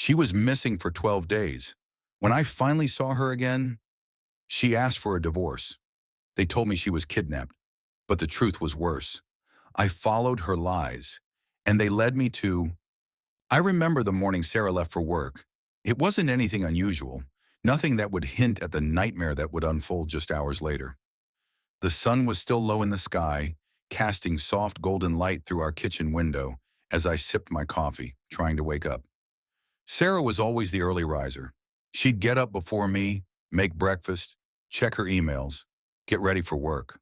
She was missing for 12 days. When I finally saw her again, she asked for a divorce. They told me she was kidnapped, but the truth was worse. I followed her lies, and they led me to... I remember the morning Sarah left for work. It wasn't anything unusual, nothing that would hint at the nightmare that would unfold just hours later. The sun was still low in the sky, casting soft golden light through our kitchen window as I sipped my coffee, trying to wake up. Sarah was always the early riser. She'd get up before me, make breakfast, check her emails, get ready for work.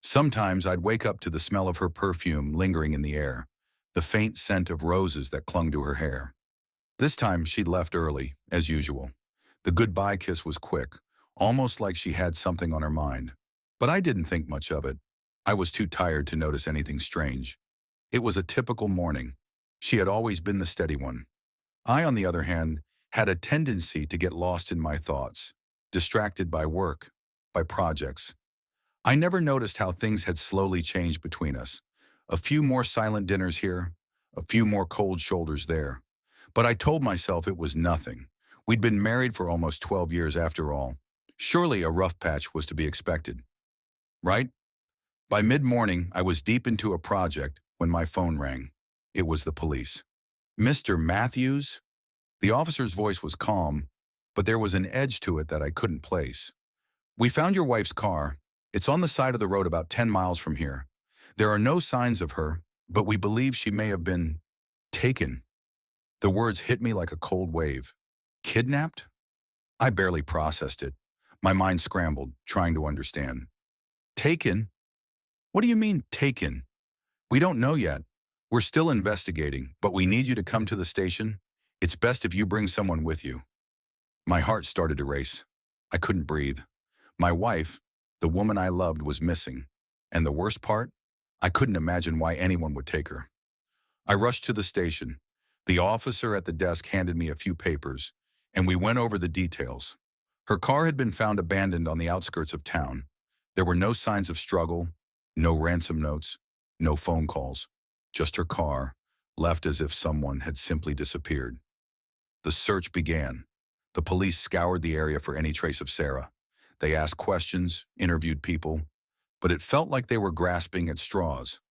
Sometimes I'd wake up to the smell of her perfume lingering in the air, the faint scent of roses that clung to her hair. This time she'd left early, as usual. The goodbye kiss was quick, almost like she had something on her mind. But I didn't think much of it. I was too tired to notice anything strange. It was a typical morning. She had always been the steady one. I, on the other hand, had a tendency to get lost in my thoughts, distracted by work, by projects. I never noticed how things had slowly changed between us. A few more silent dinners here, a few more cold shoulders there. But I told myself it was nothing. We'd been married for almost 12 years after all. Surely a rough patch was to be expected. Right? By mid-morning, I was deep into a project when my phone rang. It was the police. "Mr. Matthews?" The officer's voice was calm, but there was an edge to it that I couldn't place. "We found your wife's car. It's on the side of the road about 10 miles from here. There are no signs of her, but we believe she may have been taken." The words hit me like a cold wave. Kidnapped? I barely processed it. My mind scrambled, trying to understand. Taken? What do you mean, taken? "We don't know yet. We're still investigating, but we need you to come to the station. It's best if you bring someone with you." My heart started to race. I couldn't breathe. My wife, the woman I loved, was missing. And the worst part? I couldn't imagine why anyone would take her. I rushed to the station. The officer at the desk handed me a few papers, and we went over the details. Her car had been found abandoned on the outskirts of town. There were no signs of struggle, no ransom notes, no phone calls. Just her car, left as if someone had simply disappeared. The search began. The police scoured the area for any trace of Sarah. They asked questions, interviewed people, but it felt like they were grasping at straws.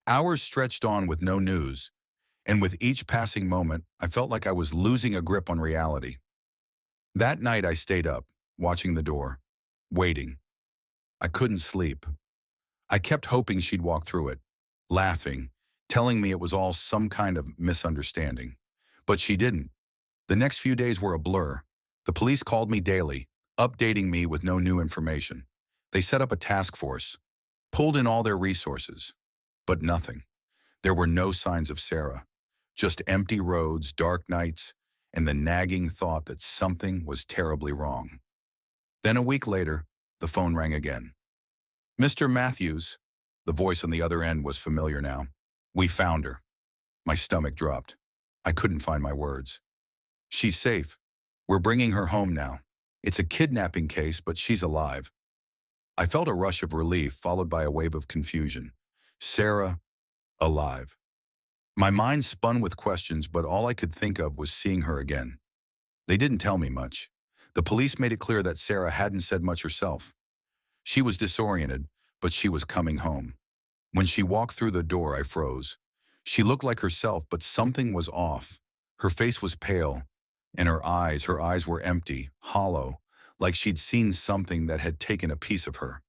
Hours stretched on with no news, and with each passing moment, I felt like I was losing a grip on reality. That night I stayed up, watching the door, waiting. I couldn't sleep. I kept hoping she'd walk through it, laughing, telling me it was all some kind of misunderstanding. But she didn't. The next few days were a blur. The police called me daily, updating me with no new information. They set up a task force, pulled in all their resources, but nothing. There were no signs of Sarah, just empty roads, dark nights, and the nagging thought that something was terribly wrong. Then a week later, the phone rang again. "Mr. Matthews," the voice on the other end was familiar now. "We found her." My stomach dropped. I couldn't find my words. "She's safe. We're bringing her home now. It's a kidnapping case, but she's alive." I felt a rush of relief followed by a wave of confusion. Sarah, alive. My mind spun with questions, but all I could think of was seeing her again. They didn't tell me much. The police made it clear that Sarah hadn't said much herself. She was disoriented, but she was coming home. When she walked through the door, I froze. She looked like herself, but something was off. Her face was pale, and her eyes were empty, hollow, like she'd seen something that had taken a piece of her.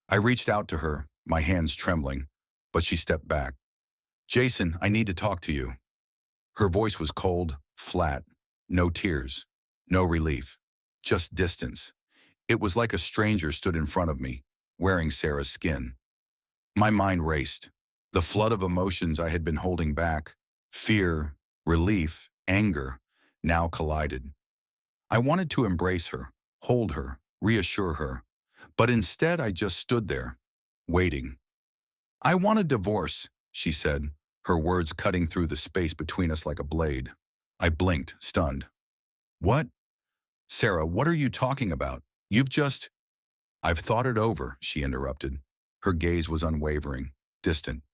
I reached out to her, my hands trembling, but she stepped back. "Jason, I need to talk to you." Her voice was cold, flat, no tears, no relief, just distance. It was like a stranger stood in front of me, wearing Sarah's skin. My mind raced. The flood of emotions I had been holding back, fear, relief, anger, now collided. I wanted to embrace her, hold her, reassure her, but instead I just stood there, waiting. "I want a divorce," she said, her words cutting through the space between us like a blade. I blinked, stunned. "What? Sarah, what are you talking about? You've just..." "I've thought it over," she interrupted. Her gaze was unwavering, distant.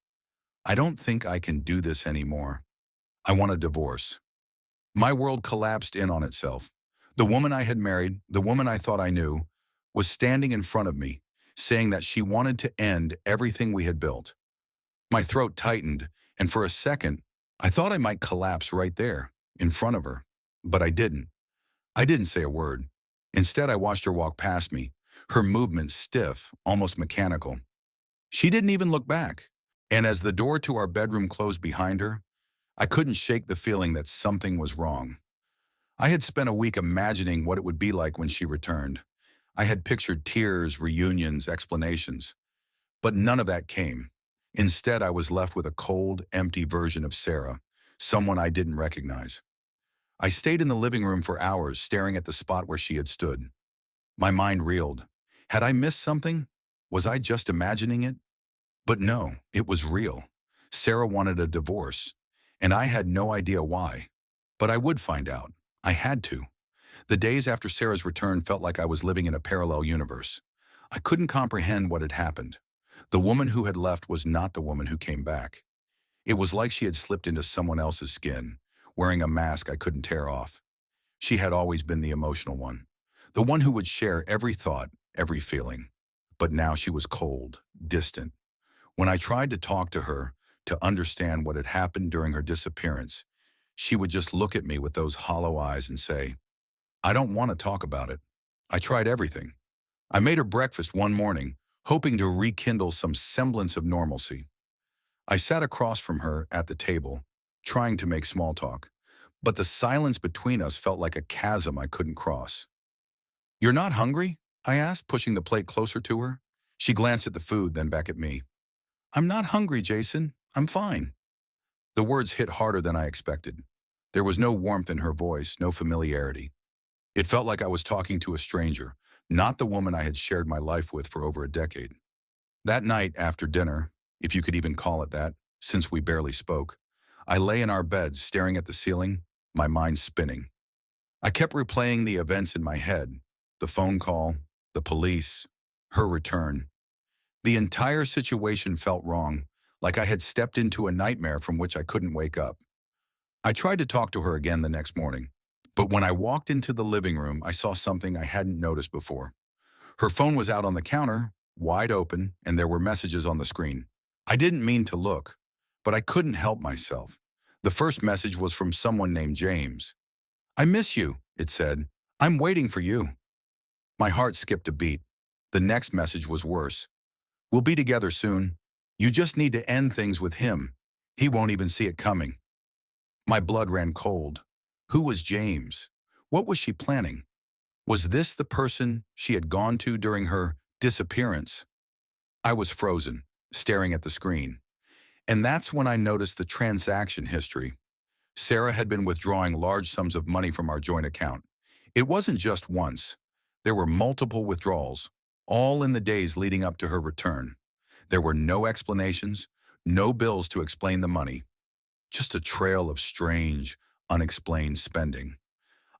"I don't think I can do this anymore. I want a divorce." My world collapsed in on itself. The woman I had married, the woman I thought I knew, was standing in front of me, saying that she wanted to end everything we had built. My throat tightened, and for a second, I thought I might collapse right there, in front of her. But I didn't. I didn't say a word. Instead, I watched her walk past me, her movements stiff, almost mechanical. She didn't even look back. And as the door to our bedroom closed behind her, I couldn't shake the feeling that something was wrong. I had spent a week imagining what it would be like when she returned. I had pictured tears, reunions, explanations. But none of that came. Instead, I was left with a cold, empty version of Sarah, someone I didn't recognize. I stayed in the living room for hours, staring at the spot where she had stood. My mind reeled. Had I missed something? Was I just imagining it? But no, it was real. Sarah wanted a divorce, and I had no idea why. But I would find out. I had to. The days after Sarah's return felt like I was living in a parallel universe. I couldn't comprehend what had happened. The woman who had left was not the woman who came back. It was like she had slipped into someone else's skin, wearing a mask I couldn't tear off. She had always been the emotional one, the one who would share every thought, every feeling. But now she was cold, distant. When I tried to talk to her, to understand what had happened during her disappearance, she would just look at me with those hollow eyes and say, "I don't want to talk about it. I tried everything." I made her breakfast one morning, hoping to rekindle some semblance of normalcy. I sat across from her at the table, trying to make small talk, but the silence between us felt like a chasm I couldn't cross. "You're not hungry?" I asked, pushing the plate closer to her. She glanced at the food, then back at me. "I'm not hungry, Jason. I'm fine." The words hit harder than I expected. There was no warmth in her voice, no familiarity. It felt like I was talking to a stranger, not the woman I had shared my life with for over a decade. That night after dinner, if you could even call it that, since we barely spoke, I lay in our bed staring at the ceiling, my mind spinning. I kept replaying the events in my head, the phone call, the police, her return. The entire situation felt wrong, like I had stepped into a nightmare from which I couldn't wake up. I tried to talk to her again the next morning, but when I walked into the living room, I saw something I hadn't noticed before. Her phone was out on the counter, wide open, and there were messages on the screen. I didn't mean to look, but I couldn't help myself. The first message was from someone named James. "I miss you," it said. "I'm waiting for you." My heart skipped a beat. The next message was worse. "We'll be together soon. You just need to end things with him. He won't even see it coming." My blood ran cold. Who was James? What was she planning? Was this the person she had gone to during her disappearance? I was frozen, staring at the screen. And that's when I noticed the transaction history. Sarah had been withdrawing large sums of money from our joint account. It wasn't just once. There were multiple withdrawals, all in the days leading up to her return. There were no explanations, no bills to explain the money, just a trail of strange, unexplained spending.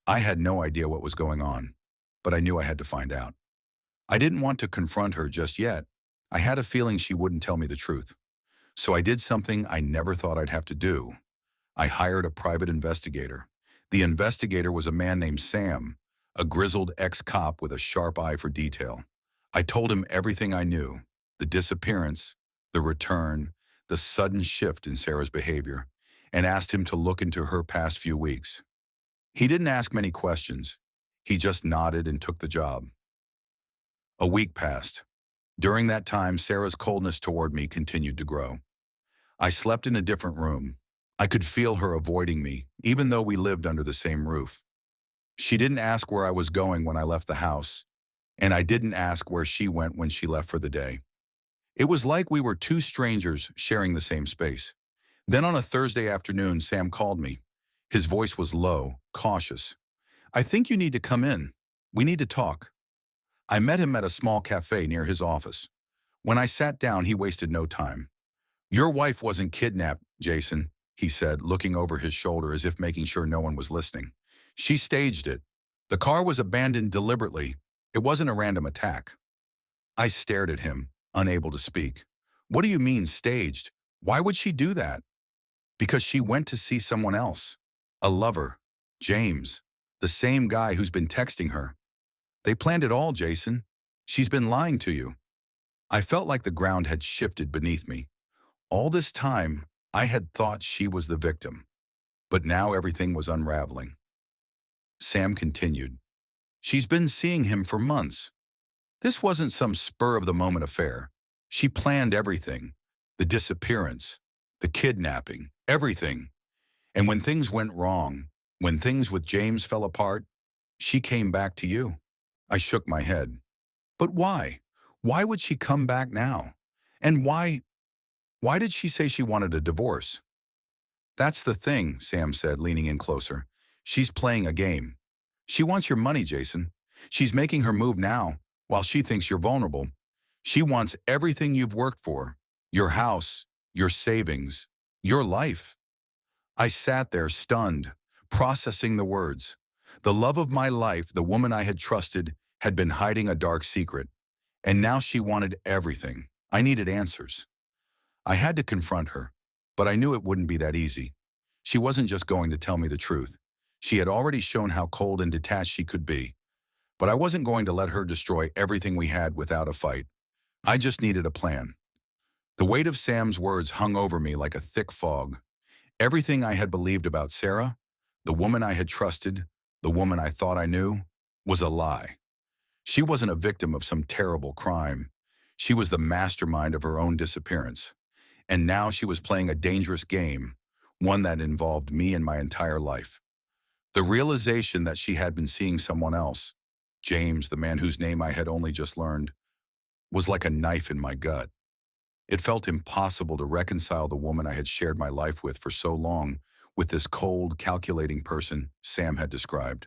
I had no idea what was going on, but I knew I had to find out. I didn't want to confront her just yet. I had a feeling she wouldn't tell me the truth. So I did something I never thought I'd have to do. I hired a private investigator. The investigator was a man named Sam, a grizzled ex-cop with a sharp eye for detail. I told him everything I knew, the disappearance, the return, the sudden shift in Sarah's behavior, and asked him to look into her past few weeks. He didn't ask many questions. He just nodded and took the job. A week passed. During that time, Sarah's coldness toward me continued to grow. I slept in a different room. I could feel her avoiding me, even though we lived under the same roof. She didn't ask where I was going when I left the house, and I didn't ask where she went when she left for the day. It was like we were two strangers sharing the same space. Then on a Thursday afternoon, Sam called me. His voice was low, cautious. "I think you need to come in. We need to talk." I met him at a small cafe near his office. When I sat down, he wasted no time. "Your wife wasn't kidnapped, Jason," he said, looking over his shoulder as if making sure no one was listening. "She staged it. The car was abandoned deliberately. It wasn't a random attack." I stared at him, unable to speak. "What do you mean, staged? Why would she do that?" "Because she went to see someone else. A lover. James, the same guy who's been texting her. They planned it all, Jason. She's been lying to you. I felt like the ground had shifted beneath me. All this time, I had thought she was the victim, but now everything was unraveling. Sam continued. She's been seeing him for months. This wasn't some spur-of-the-moment affair. She planned everything. The disappearance, the kidnapping, everything. And when things went wrong, when things with James fell apart, she came back to you. I shook my head. But why? Why would she come back now? And why did she say she wanted a divorce? That's the thing, Sam said, leaning in closer. She's playing a game. She wants your money, Jason. She's making her move now, while she thinks you're vulnerable. She wants everything you've worked for. Your house, your savings, your life. I sat there stunned, processing the words. The love of my life, the woman I had trusted, had been hiding a dark secret. And now she wanted everything. I needed answers. I had to confront her, but I knew it wouldn't be that easy. She wasn't just going to tell me the truth. She had already shown how cold and detached she could be. But I wasn't going to let her destroy everything we had without a fight. I just needed a plan. The weight of Sam's words hung over me like a thick fog. Everything I had believed about Sarah, the woman I had trusted, the woman I thought I knew, was a lie. She wasn't a victim of some terrible crime. She was the mastermind of her own disappearance. And now she was playing a dangerous game, one that involved me and my entire life. The realization that she had been seeing someone else, James, the man whose name I had only just learned, was like a knife in my gut. It felt impossible to reconcile the woman I had shared my life with for so long with this cold, calculating person Sam had described.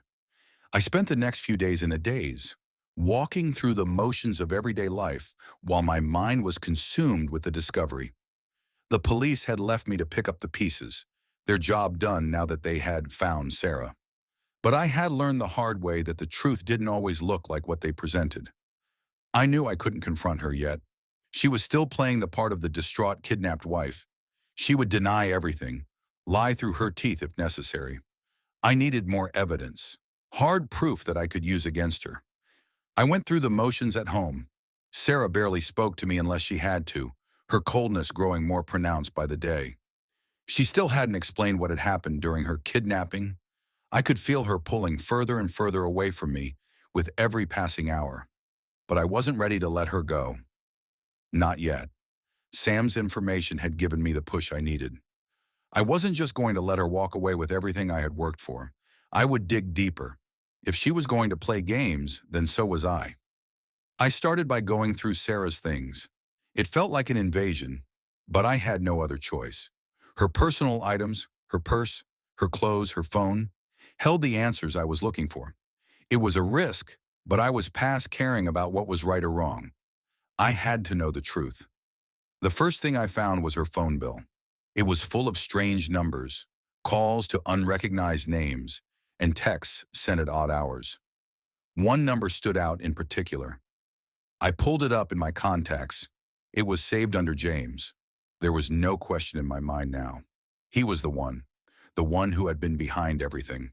I spent the next few days in a daze, walking through the motions of everyday life while my mind was consumed with the discovery. The police had left me to pick up the pieces, their job done now that they had found Sarah. But I had learned the hard way that the truth didn't always look like what they presented. I knew I couldn't confront her yet. She was still playing the part of the distraught, kidnapped wife. She would deny everything, lie through her teeth if necessary. I needed more evidence, hard proof that I could use against her. I went through the motions at home. Sarah barely spoke to me unless she had to, her coldness growing more pronounced by the day. She still hadn't explained what had happened during her kidnapping. I could feel her pulling further and further away from me with every passing hour. But I wasn't ready to let her go. Not yet. Sam's information had given me the push I needed. I wasn't just going to let her walk away with everything I had worked for. I would dig deeper. If she was going to play games, then so was I. I started by going through Sarah's things. It felt like an invasion, but I had no other choice. Her personal items, her purse, her clothes, her phone, held the answers I was looking for. It was a risk, but I was past caring about what was right or wrong. I had to know the truth. The first thing I found was her phone bill. It was full of strange numbers, calls to unrecognized names, and texts sent at odd hours. One number stood out in particular. I pulled it up in my contacts. It was saved under James. There was no question in my mind now. He was the one who had been behind everything.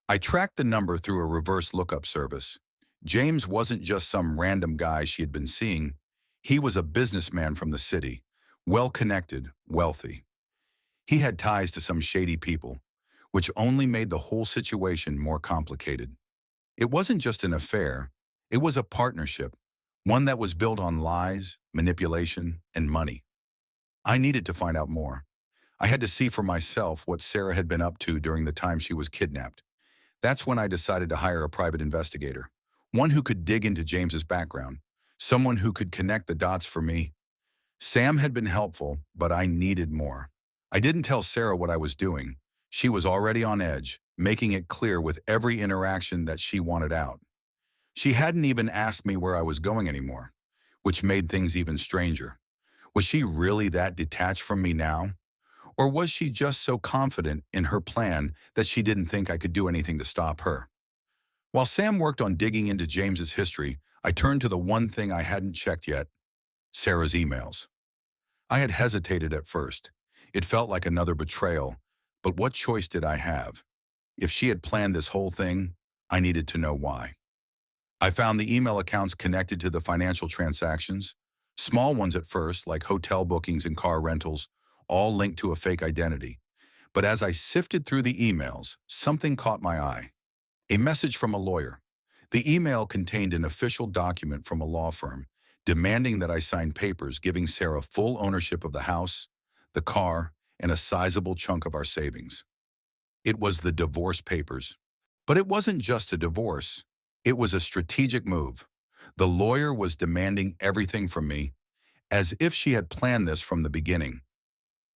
I tracked the number through a reverse lookup service. James wasn't just some random guy she had been seeing. He was a businessman from the city, well-connected, wealthy. He had ties to some shady people, which only made the whole situation more complicated. It wasn't just an affair, it was a partnership, one that was built on lies, manipulation, and money. I needed to find out more. I had to see for myself what Sarah had been up to during the time she was kidnapped. That's when I decided to hire a private investigator, one who could dig into James's background, someone who could connect the dots for me. Sam had been helpful, but I needed more. I didn't tell Sarah what I was doing. She was already on edge, making it clear with every interaction that she wanted out. She hadn't even asked me where I was going anymore, which made things even stranger. Was she really that detached from me now? Or was she just so confident in her plan that she didn't think I could do anything to stop her? While Sam worked on digging into James's history, I turned to the one thing I hadn't checked yet, Sarah's emails. I had hesitated at first. It felt like another betrayal, but what choice did I have? If she had planned this whole thing, I needed to know why. I found the email accounts connected to the financial transactions, small ones at first, like hotel bookings and car rentals, all linked to a fake identity. But as I sifted through the emails, something caught my eye. A message from a lawyer. The email contained an official document from a law firm demanding that I sign papers giving Sarah full ownership of the house, the car, and a sizable chunk of our savings. It was the divorce papers. But it wasn't just a divorce. It was a strategic move. The lawyer was demanding everything from me, as if she had planned this from the beginning.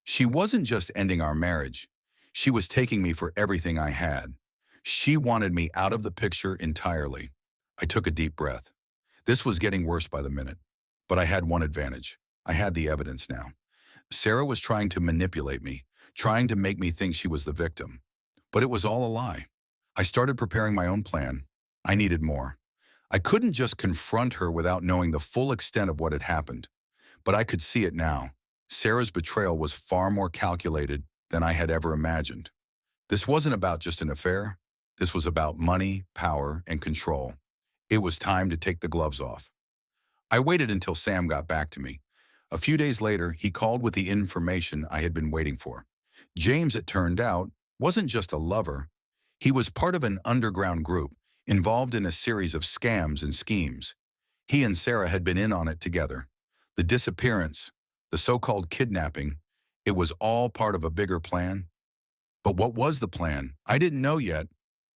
She wasn't just ending our marriage. She was taking me for everything I had. She wanted me out of the picture entirely. I took a deep breath. This was getting worse by the minute. But I had one advantage. I had the evidence now. Sarah was trying to manipulate me, trying to make me think she was the victim. But it was all a lie. I started preparing my own plan. I needed more. I couldn't just confront her without knowing the full extent of what had happened. But I could see it now. Sarah's betrayal was far more calculated than I had ever imagined. This wasn't about just an affair. This was about money, power, and control. It was time to take the gloves off. I waited until Sam got back to me. A few days later, he called with the information I had been waiting for. James, it turned out, wasn't just a lover. He was part of an underground group, involved in a series of scams and schemes. He and Sarah had been in on it together. The disappearance, the so-called kidnapping, it was all part of a bigger plan. But what was the plan? I didn't know yet,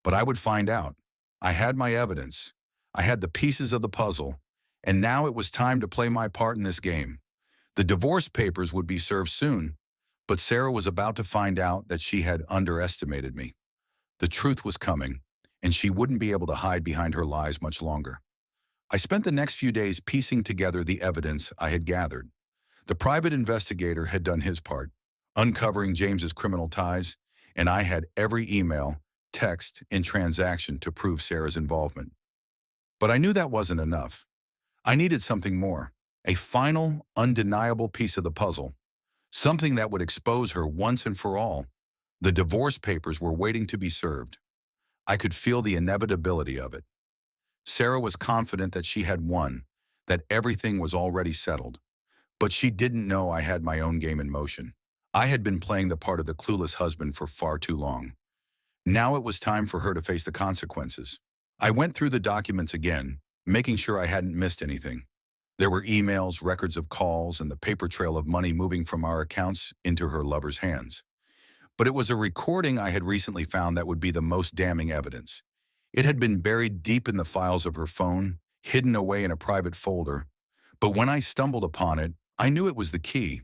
but I would find out. I had my evidence. I had the pieces of the puzzle, and now it was time to play my part in this game. The divorce papers would be served soon, but Sarah was about to find out that she had underestimated me. The truth was coming, and she wouldn't be able to hide behind her lies much longer. I spent the next few days piecing together the evidence I had gathered. The private investigator had done his part, uncovering James's criminal ties, and I had every email, text, and transaction to prove Sarah's involvement. But I knew that wasn't enough. I needed something more, a final, undeniable piece of the puzzle, something that would expose her once and for all. The divorce papers were waiting to be served. I could feel the inevitability of it. Sarah was confident that she had won, that everything was already settled. But she didn't know I had my own game in motion. I had been playing the part of the clueless husband for far too long. Now it was time for her to face the consequences. I went through the documents again, making sure I hadn't missed anything. There were emails, records of calls, and the paper trail of money moving from our accounts into her lover's hands. But it was a recording I had recently found that would be the most damning evidence. It had been buried deep in the files of her phone, hidden away in a private folder. But when I stumbled upon it, I knew it was the key.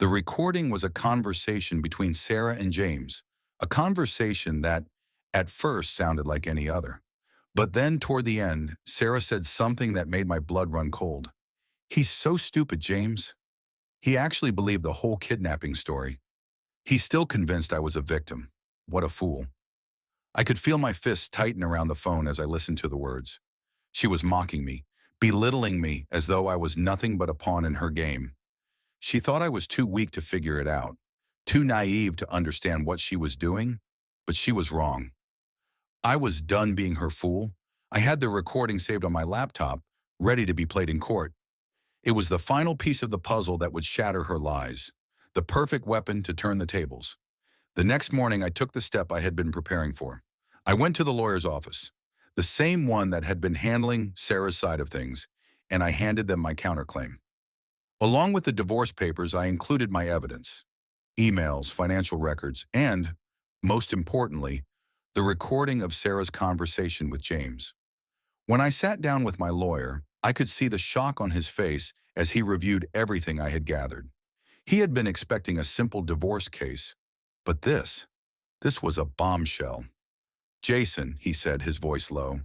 The recording was a conversation between Sarah and James, a conversation that, at first, sounded like any other. But then, toward the end, Sarah said something that made my blood run cold. "He's so stupid, James." He actually believed the whole kidnapping story. He's still convinced I was a victim. What a fool. I could feel my fists tighten around the phone as I listened to the words. She was mocking me, belittling me as though I was nothing but a pawn in her game. She thought I was too weak to figure it out, too naive to understand what she was doing, but she was wrong. I was done being her fool. I had the recording saved on my laptop, ready to be played in court. It was the final piece of the puzzle that would shatter her lies, the perfect weapon to turn the tables. The next morning, I took the step I had been preparing for. I went to the lawyer's office, the same one that had been handling Sarah's side of things, and I handed them my counterclaim. Along with the divorce papers, I included my evidence, emails, financial records, and, most importantly, the recording of Sarah's conversation with James. When I sat down with my lawyer, I could see the shock on his face as he reviewed everything I had gathered. He had been expecting a simple divorce case, but this was a bombshell. "Jason," he said, his voice low,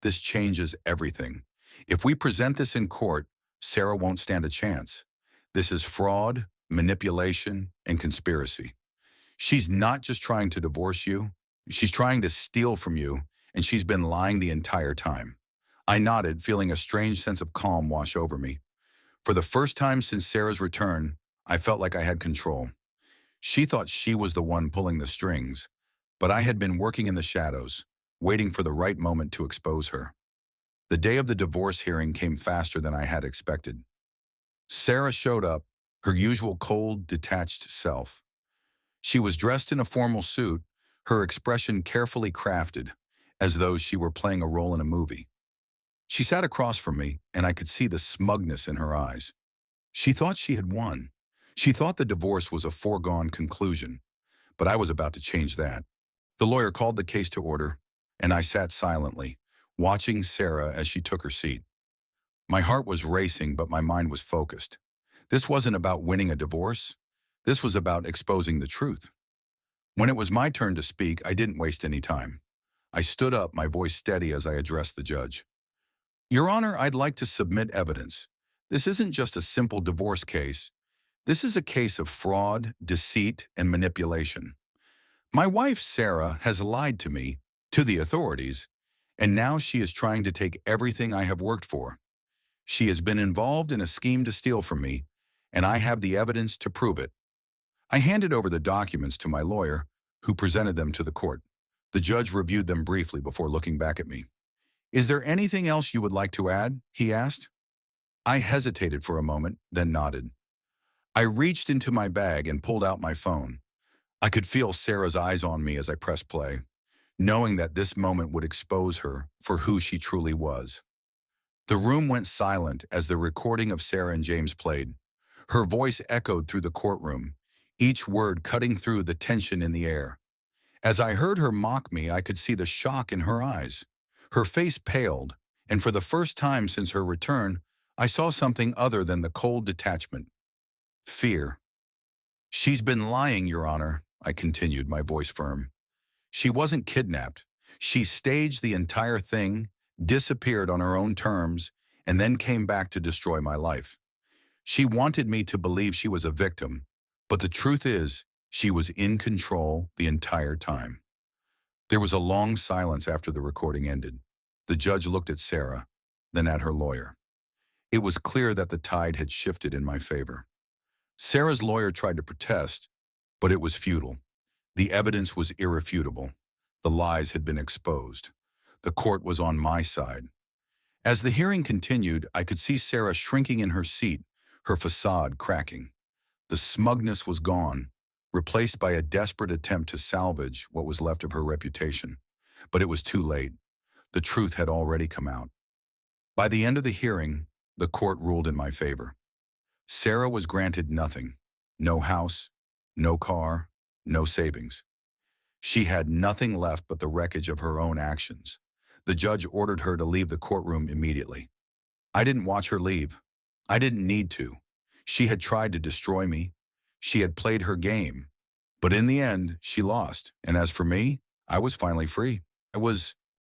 "this changes everything. If we present this in court, Sarah won't stand a chance. This is fraud, manipulation, and conspiracy. She's not just trying to divorce you, she's trying to steal from you, and she's been lying the entire time." I nodded, feeling a strange sense of calm wash over me. For the first time since Sarah's return, I felt like I had control. She thought she was the one pulling the strings, but I had been working in the shadows, waiting for the right moment to expose her. The day of the divorce hearing came faster than I had expected. Sarah showed up, her usual cold, detached self. She was dressed in a formal suit, her expression carefully crafted, as though she were playing a role in a movie. She sat across from me, and I could see the smugness in her eyes. She thought she had won. She thought the divorce was a foregone conclusion, but I was about to change that. The lawyer called the case to order, and I sat silently, watching Sarah as she took her seat. My heart was racing, but my mind was focused. This wasn't about winning a divorce. This was about exposing the truth. When it was my turn to speak, I didn't waste any time. I stood up, my voice steady as I addressed the judge. Your Honor, I'd like to submit evidence. This isn't just a simple divorce case. This is a case of fraud, deceit, and manipulation. My wife, Sarah, has lied to me, to the authorities, and now she is trying to take everything I have worked for. She has been involved in a scheme to steal from me, and I have the evidence to prove it. I handed over the documents to my lawyer, who presented them to the court. The judge reviewed them briefly before looking back at me. Is there anything else you would like to add? He asked. I hesitated for a moment, then nodded. I reached into my bag and pulled out my phone. I could feel Sarah's eyes on me as I pressed play, knowing that this moment would expose her for who she truly was. The room went silent as the recording of Sarah and James played. Her voice echoed through the courtroom, each word cutting through the tension in the air. As I heard her mock me, I could see the shock in her eyes. Her face paled, and for the first time since her return, I saw something other than the cold detachment. Fear. She's been lying, Your Honor, I continued, my voice firm. She wasn't kidnapped. She staged the entire thing, disappeared on her own terms, and then came back to destroy my life. She wanted me to believe she was a victim, but the truth is, she was in control the entire time. There was a long silence after the recording ended. The judge looked at Sarah, then at her lawyer. It was clear that the tide had shifted in my favor. Sarah's lawyer tried to protest, but it was futile. The evidence was irrefutable. The lies had been exposed. The court was on my side. As the hearing continued, I could see Sarah shrinking in her seat, her facade cracking. The smugness was gone, replaced by a desperate attempt to salvage what was left of her reputation. But it was too late. The truth had already come out. By the end of the hearing, the court ruled in my favor. Sarah was granted nothing. No house, no car, no savings. She had nothing left but the wreckage of her own actions. The judge ordered her to leave the courtroom immediately. I didn't watch her leave. I didn't need to. She had tried to destroy me. She had played her game. But in the end, she lost. And as for me, I was finally free. I was